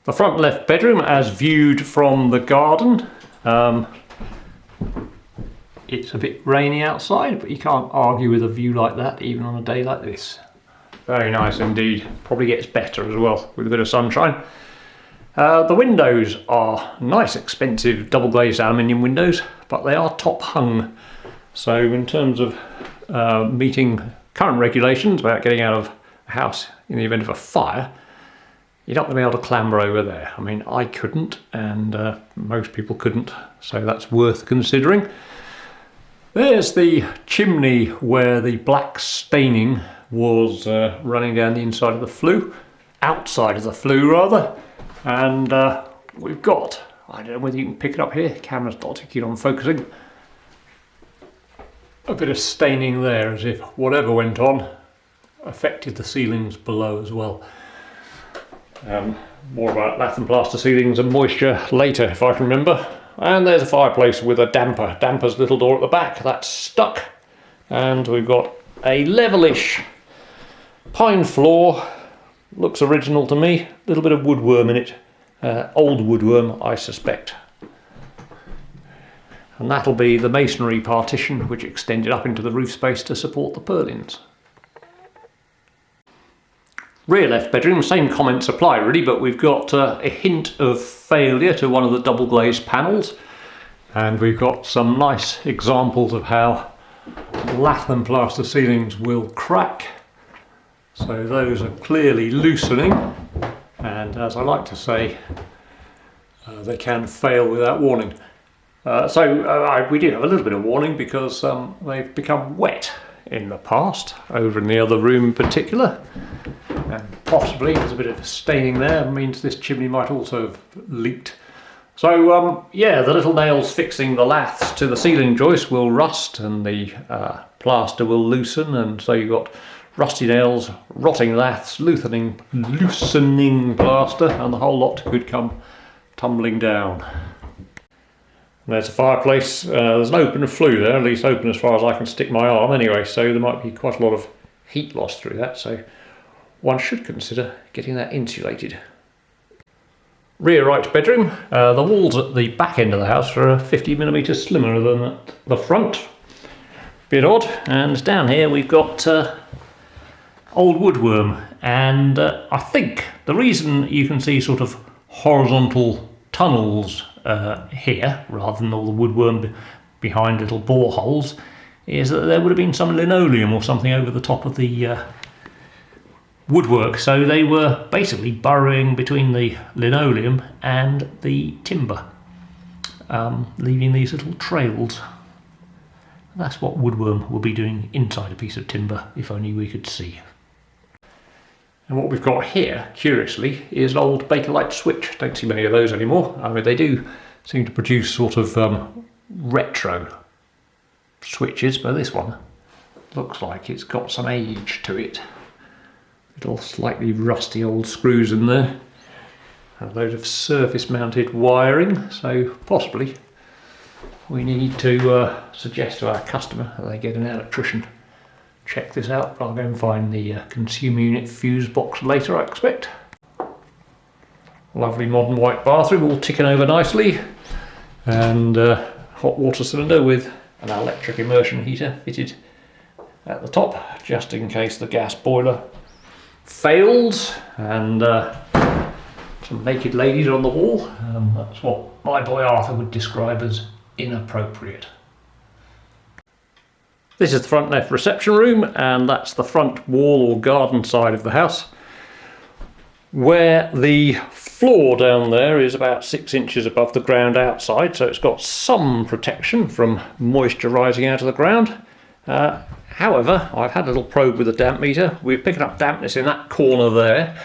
The front left bedroom as viewed from the garden. It's a bit rainy outside, but you can't argue with a view like that even on a day like this. Very nice indeed. Probably gets better as well with a bit of sunshine. The windows are nice, expensive double glazed aluminium windows, but they are top hung. So in terms of meeting current regulations about getting out of a house in the event of a fire, you're not going to be able to clamber over there. I mean, I couldn't, and most people couldn't, so that's worth considering. There's the chimney where the black staining was running down the inside of the flue, outside of the flue rather, and we've got, I don't know whether you can pick it up here, the camera's not too keen on focusing, a bit of staining there as if whatever went on affected the ceilings below as well. More about lath and plaster ceilings and moisture later if I can remember. And there's a fireplace with a damper. Damper's little door at the back, that's stuck. And we've got a levelish pine floor. Looks original to me. A little bit of woodworm in it. Old woodworm, I suspect. And that'll be the masonry partition which extended up into the roof space to support the purlins. Rear left bedroom, same comments apply really, but we've got a hint of failure to one of the double glazed panels, and we've got some nice examples of how lath and plaster ceilings will crack. So those are clearly loosening, and as I like to say, they can fail without warning. We do have a little bit of warning because they've become wet in the past, over in the other room in particular. And possibly there's a bit of staining there, means this chimney might also have leaked. So yeah, the little nails fixing the laths to the ceiling joist will rust and the plaster will loosen, and so you've got rusty nails, rotting laths, loosening plaster, and the whole lot could come tumbling down. And there's a fireplace. There's an open flue there, at least open as far as I can stick my arm anyway, so there might be quite a lot of heat loss through that, so one should consider getting that insulated. Rear right bedroom. The walls at the back end of the house are 50mm slimmer than at the front. Bit odd. And down here we've got old woodworm, and I think the reason you can see sort of horizontal tunnels here rather than all the woodworm behind little boreholes is that there would have been some linoleum or something over the top of the woodwork, so they were basically burrowing between the linoleum and the timber, leaving these little trails. That's what woodworm will be doing inside a piece of timber, if only we could see. And what we've got here, curiously, is an old Bakelite switch. Don't see many of those anymore. I mean, they do seem to produce sort of retro switches, but this one looks like it's got some age to it. Little slightly rusty old screws in there. And a load of surface mounted wiring, so possibly we need to suggest to our customer that they get an electrician. Check this out. I'll go and find the consumer unit fuse box later, I expect. Lovely modern white bathroom, all ticking over nicely, and hot water cylinder with an electric immersion heater fitted at the top, just in case the gas boiler fails, and some naked ladies on the wall. That's what my boy Arthur would describe as inappropriate. This is the front left reception room, and that's the front wall or garden side of the house, where the floor down there is about 6 inches above the ground outside, so it's got some protection from moisture rising out of the ground. However, I've had a little probe with a damp meter. We're picking up dampness in that corner there,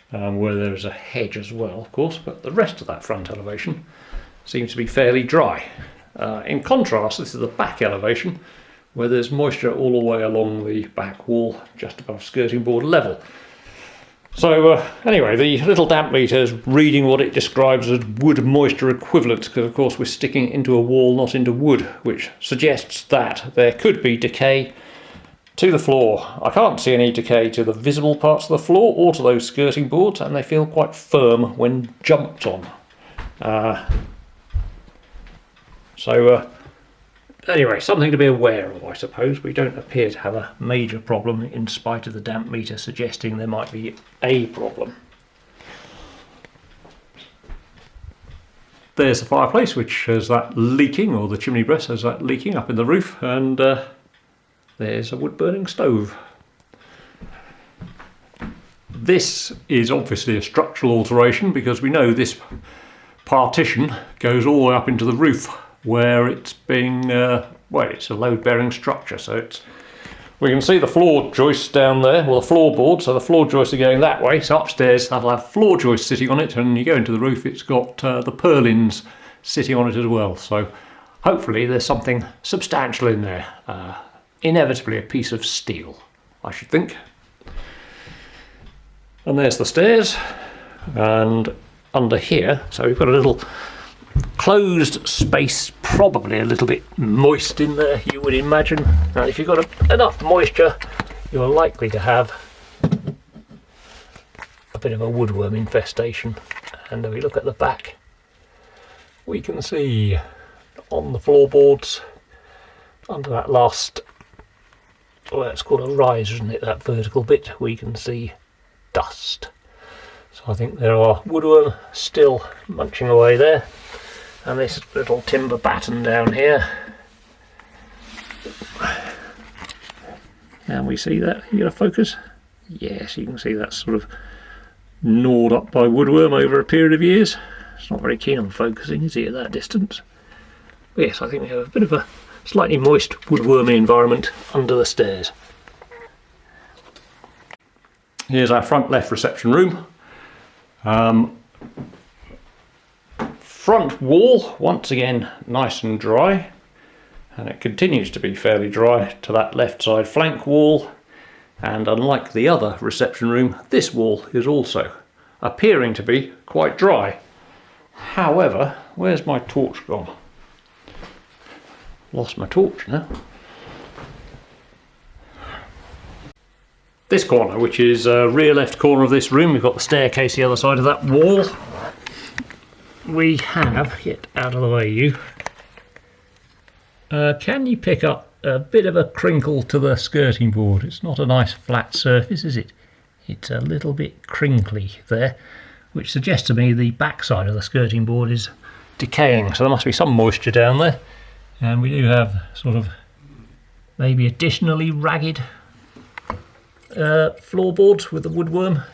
where there's a hedge as well, of course, but the rest of that front elevation seems to be fairly dry. In contrast, this is the back elevation, where there's moisture all the way along the back wall, just above skirting board level. So anyway, the little damp meter is reading what it describes as wood moisture equivalent, because of course we're sticking into a wall, not into wood, which suggests that there could be decay To the floor. I can't see any decay to the visible parts of the floor or to those skirting boards, and they feel quite firm when jumped on. Anyway, something to be aware of, I suppose. We don't appear to have a major problem in spite of the damp meter suggesting there might be a problem. There's the fireplace, which has that leaking, or the chimney breast has that leaking up in the roof, and there's a wood burning stove. This is obviously a structural alteration because we know this partition goes all the way up into the roof where it's being, well, it's a load bearing structure, so we can see the floor joists down there, well, the floorboard, so the floor joists are going that way, so upstairs that'll have floor joists sitting on it, and you go into the roof, it's got the purlins sitting on it as well, so hopefully there's something substantial in there. Inevitably a piece of steel, I should think. And there's the stairs, and under here, so we've got a little closed space, probably a little bit moist in there, you would imagine. And if you've got enough moisture, you're likely to have a bit of a woodworm infestation. And if we look at the back, we can see on the floorboards, under that last, well, it's called a rise, isn't it, that vertical bit, we can see dust. So I think there are woodworm still munching away there. And this little timber batten down here. Can we see that? You get a focus? Yes, you can see that sort of gnawed up by woodworm over a period of years. It's not very keen on focusing, is he, at that distance? But yes, I think we have a bit of a slightly moist woodwormy environment under the stairs. Here's our front left reception room. Front wall, once again, nice and dry, and it continues to be fairly dry to that left side flank wall, and unlike the other reception room, this wall is also appearing to be quite dry. However, where's my torch gone? Lost my torch now. This corner, which is rear left corner of this room, we've got the staircase the other side of that wall. We have, get out of the way you, can you pick up a bit of a crinkle to the skirting board? It's not a nice flat surface, is it? It's a little bit crinkly there, which suggests to me the back side of the skirting board is decaying, so there must be some moisture down there. And we do have sort of maybe additionally ragged floorboards with the woodworm.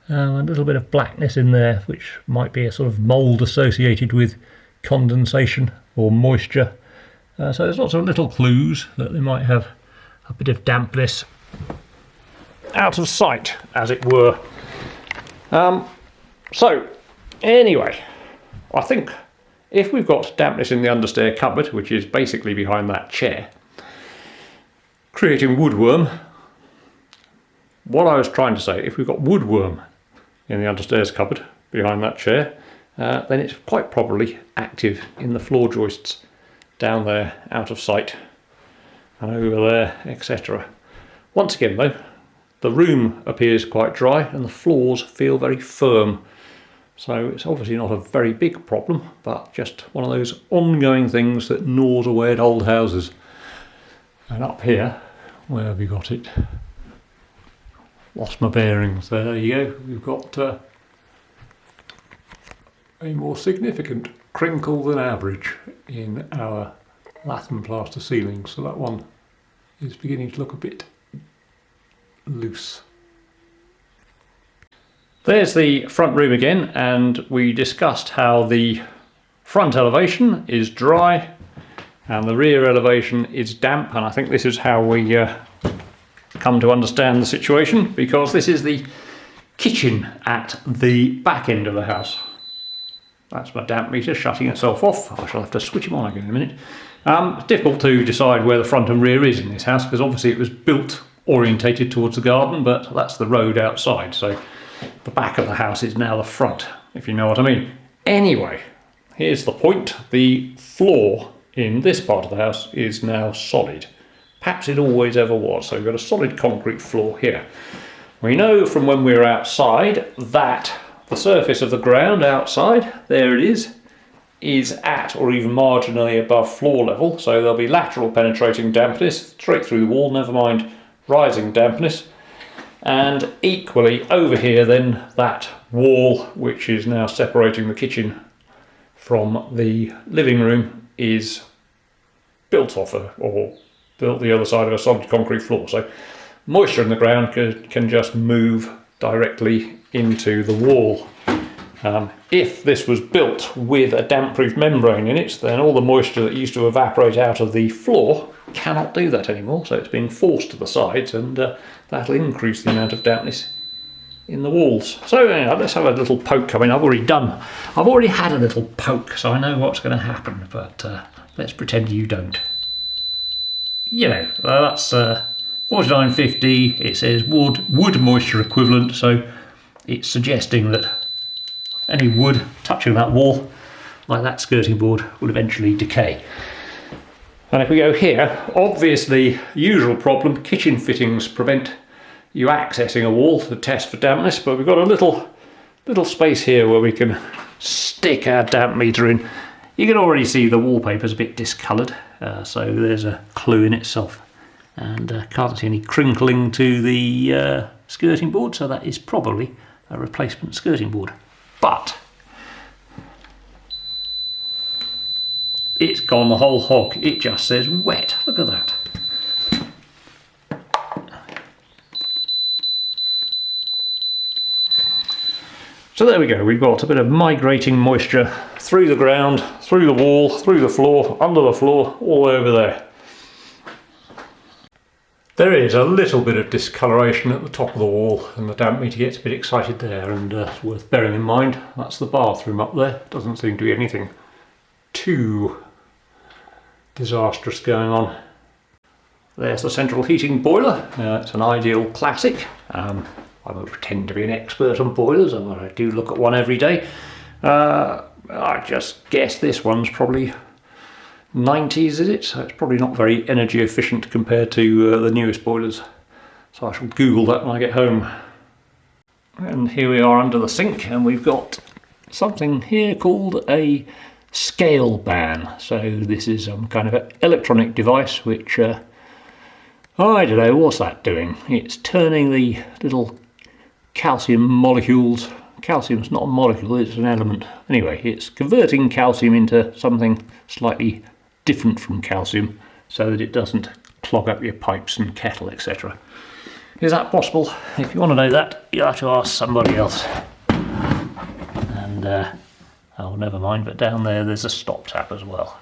A little bit of blackness in there, which might be a sort of mould associated with condensation or moisture. So there's lots of little clues that they might have a bit of dampness out of sight, as it were. So anyway, I think if we've got dampness in the understair cupboard, which is basically behind that chair, creating woodworm, what I was trying to say, if we've got woodworm in the understairs cupboard behind that chair, then it's quite probably active in the floor joists down there, out of sight, and over there, etc. Once again though, the room appears quite dry and the floors feel very firm, so it's obviously not a very big problem, but just one of those ongoing things that gnaws away at old houses. And up here, where have we got it? Lost my bearings. There you go. We've got a more significant crinkle than average in our lath and plaster ceiling, so that one is beginning to look a bit loose. There's the front room again, and we discussed how the front elevation is dry and the rear elevation is damp, and I think this is how we come to understand the situation, because this is the kitchen at the back end of the house. That's my damp meter shutting itself off. I shall have to switch him on again in a minute. It's difficult to decide where the front and rear is in this house, because obviously it was built orientated towards the garden, but that's the road outside, so the back of the house is now the front, if you know what I mean. Anyway, here's the point. The floor in this part of the house is now solid. Perhaps it always ever was. So we've got a solid concrete floor here. We know from when we were outside that the surface of the ground outside, there it is at or even marginally above floor level. So there'll be lateral penetrating dampness straight through the wall, never mind rising dampness. And equally over here then, that wall which is now separating the kitchen from the living room is built off or built the other side of a solid concrete floor. So moisture in the ground can just move directly into the wall. If this was built with a damp-proof membrane in it, then all the moisture that used to evaporate out of the floor cannot do that anymore, so it's been forced to the sides, and that'll increase the amount of dampness in the walls. So let's have a little poke. I mean, I've already had a little poke, so I know what's going to happen, but let's pretend you don't. You know, that's 49.50. It says wood moisture equivalent, so it's suggesting that any wood touching that wall, like that skirting board, will eventually decay. And if we go here, obviously, usual problem, kitchen fittings prevent you accessing a wall to test for dampness, but we've got a little space here where we can stick our damp meter in. You can already see the wallpaper's a bit discoloured, so there's a clue in itself. And can't see any crinkling to the skirting board, so that is probably a replacement skirting board. But it's gone the whole hog. It just says wet. Look at that. So there we go. We've got a bit of migrating moisture through the ground, through the wall, through the floor, under the floor, all over there. There is a little bit of discoloration at the top of the wall, and the damp meter gets a bit excited there, and it's worth bearing in mind that's the bathroom up there. Doesn't seem to be anything too disastrous going on. There's the central heating boiler. It's an ideal classic. I won't pretend to be an expert on boilers, although I do look at one every day. I just guess this one's probably 90s, is it? So it's probably not very energy efficient compared to the newest boilers. So I shall Google that when I get home. And here we are under the sink, and we've got something here called a scale ban. So this is some kind of an electronic device which, I don't know, what's that doing? It's turning the little calcium molecules. Calcium's not a molecule, it's an element. Anyway, it's converting calcium into something slightly different from calcium so that it doesn't clog up your pipes and kettle, etc. Is that possible? If you want to know that, you have to ask somebody else. And, oh, never mind, but down there's a stop tap as well.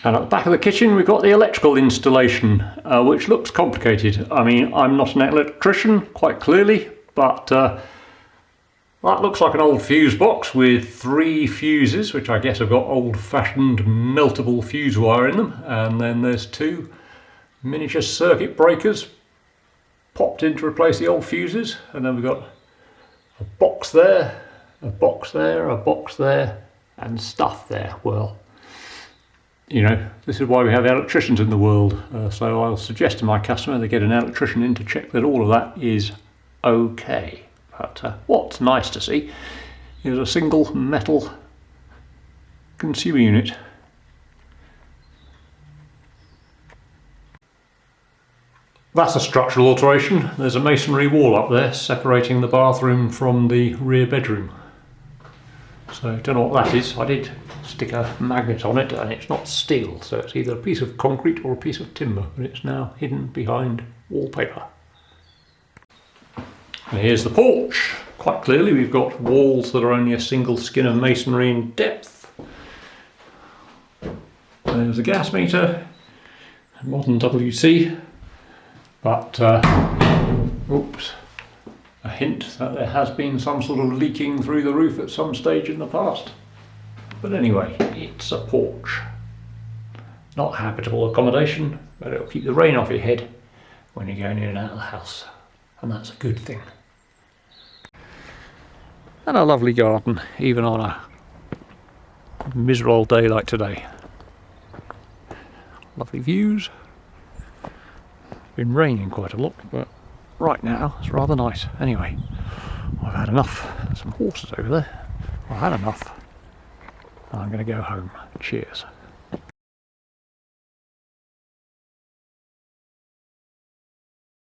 And at the back of the kitchen we've got the electrical installation, which looks complicated. I mean, I'm not an electrician, quite clearly, but that looks like an old fuse box with 3 fuses, which I guess have got old-fashioned meltable fuse wire in them, and then there's 2 miniature circuit breakers popped in to replace the old fuses, and then we've got a box there, a box there, a box there, and stuff there. Well, you know, this is why we have electricians in the world, so I'll suggest to my customer they get an electrician in to check that all of that is okay. But what's nice to see is a single metal consumer unit. That's a structural alteration. There's a masonry wall up there separating the bathroom from the rear bedroom. So I don't know what that is. I did stick a magnet on it, and it's not steel, so it's either a piece of concrete or a piece of timber, but it's now hidden behind wallpaper. And here's the porch. Quite clearly we've got walls that are only a single skin of masonry in depth. There's a gas meter, modern WC, but oops, a hint that there has been some sort of leaking through the roof at some stage in the past. But anyway, it's a porch. Not habitable accommodation, but it'll keep the rain off your head when you're going in and out of the house, and that's a good thing. And a lovely garden, even on a miserable day like today. lovely views. Been raining quite a lot, but right now it's rather nice. Anyway, I've had enough. There's some horses over there. I've had enough. I'm going to go home. Cheers.